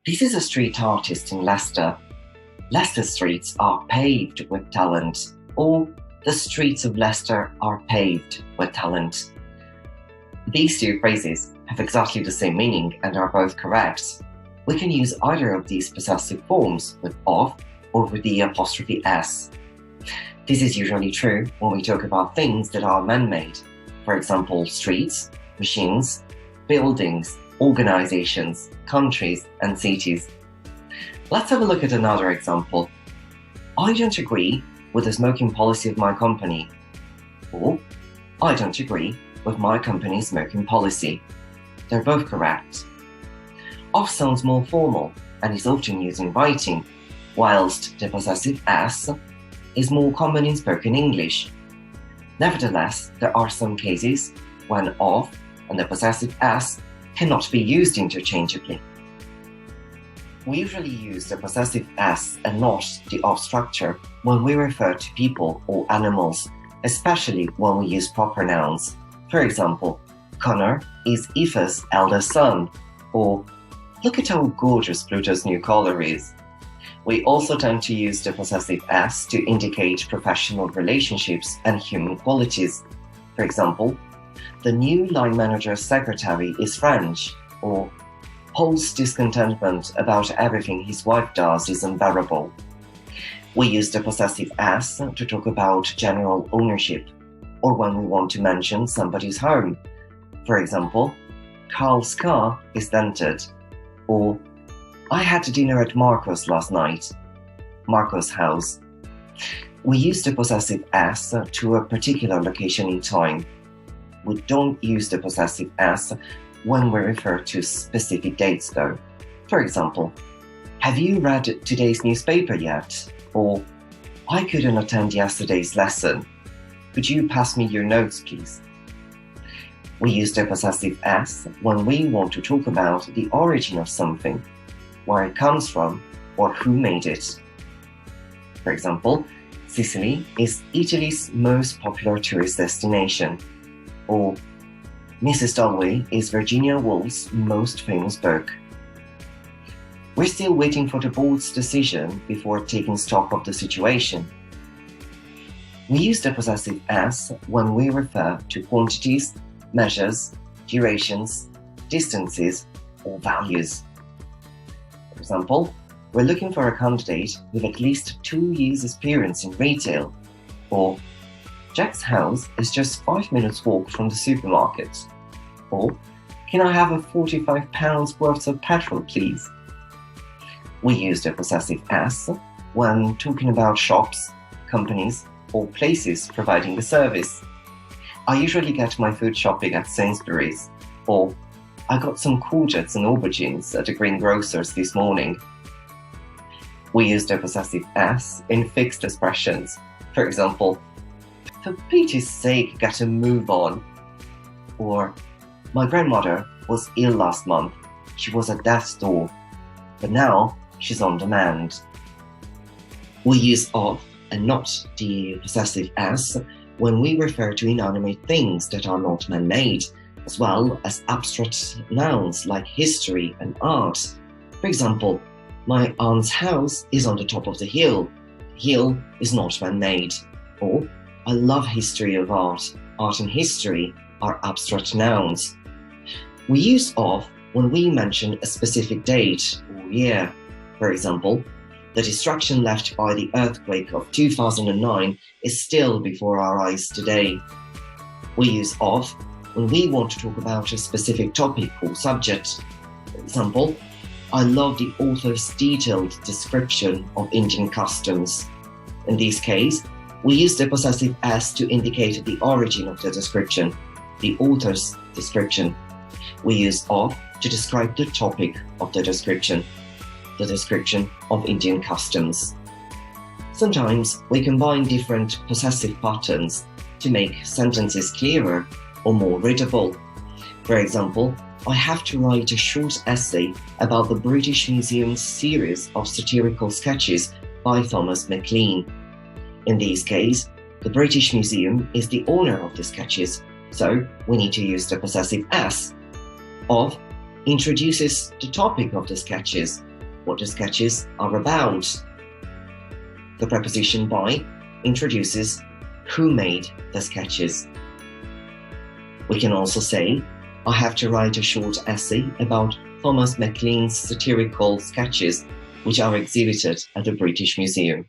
This is a street artist in Leicester. Leicester streets are paved with talent, or the streets of Leicester are paved with talent. These two phrases have exactly the same meaning and are both correct. We can use either of these possessive forms with of or with the apostrophe s. This is usually true when we talk about things that are man-made, for example, streets, machines, buildings, organizations, countries, and cities. Let's have a look at another example. I don't agree with the smoking policy of my company. Or, I don't agree with my company's smoking policy. They're both correct. Of sounds more formal and is often used in writing, whilst the possessive s is more common in spoken English. Nevertheless, there are some cases when of and the possessive s cannot be used interchangeably. We usually use the possessive s and not the of structure when we refer to people or animals, especially when we use proper nouns. For example, Connor is Aoife's eldest son, or look at how gorgeous Pluto's new collar is. We also tend to use the possessive s to indicate professional relationships and human qualities. For example, the new line manager's secretary is French, or Paul's discontentment about everything his wife does is unbearable. We use the possessive s to talk about general ownership, or when we want to mention somebody's home. For example, Carl's car is dented, or I had dinner at Marco's last night, Marco's house. We use the possessive s to a particular location in time. We don't use the possessive s when we refer to specific dates though. For example, have you read today's newspaper yet? Or I couldn't attend yesterday's lesson. Could you pass me your notes, please? We use the possessive s when we want to talk about the origin of something, where it comes from, or who made it. For example, Sicily is Italy's most popular tourist destination, or Mrs. Dalloway is Virginia Woolf's most famous book. We're still waiting for the board's decision before taking stock of the situation. We use the possessive s when we refer to quantities, measures, durations, distances, or values. For example, we're looking for a candidate with at least 2 years' experience in retail, or Jack's house is just 5 minutes walk from the supermarket, or can I have a £45 worth of petrol, please? We use the possessive s when talking about shops, companies, or places providing the service. I usually get my food shopping at Sainsbury's, or I got some courgettes and aubergines at the greengrocer's this morning. We use the possessive s in fixed expressions. For example, for Pete's sake, get a move on. Or, my grandmother was ill last month. She was at death's door, but now she's on demand. We use of and not the possessive s when we refer to inanimate things that are not man-made, as well as abstract nouns like history and art. For example, my aunt's house is on the top of the hill. The hill is not man-made. Or, I love history of art. Art and history are abstract nouns. We use of when we mention a specific date or year. For example, the destruction left by the earthquake of 2009 is still before our eyes today. We use of when we want to talk about a specific topic or subject. For example, I love the author's detailed description of Indian customs. In this case, we use the possessive s to indicate the origin of the description, the author's description. We use of to describe the topic of the description of Indian customs. Sometimes we combine different possessive patterns to make sentences clearer or more readable. For example, I have to write a short essay about the British Museum's series of satirical sketches by Thomas MacLean. In this case, the British Museum is the owner of the sketches, so we need to use the possessive s. Of introduces the topic of the sketches, what the sketches are about. The preposition by introduces who made the sketches. We can also say, I have to write a short essay about Thomas MacLean's satirical sketches, which are exhibited at the British Museum.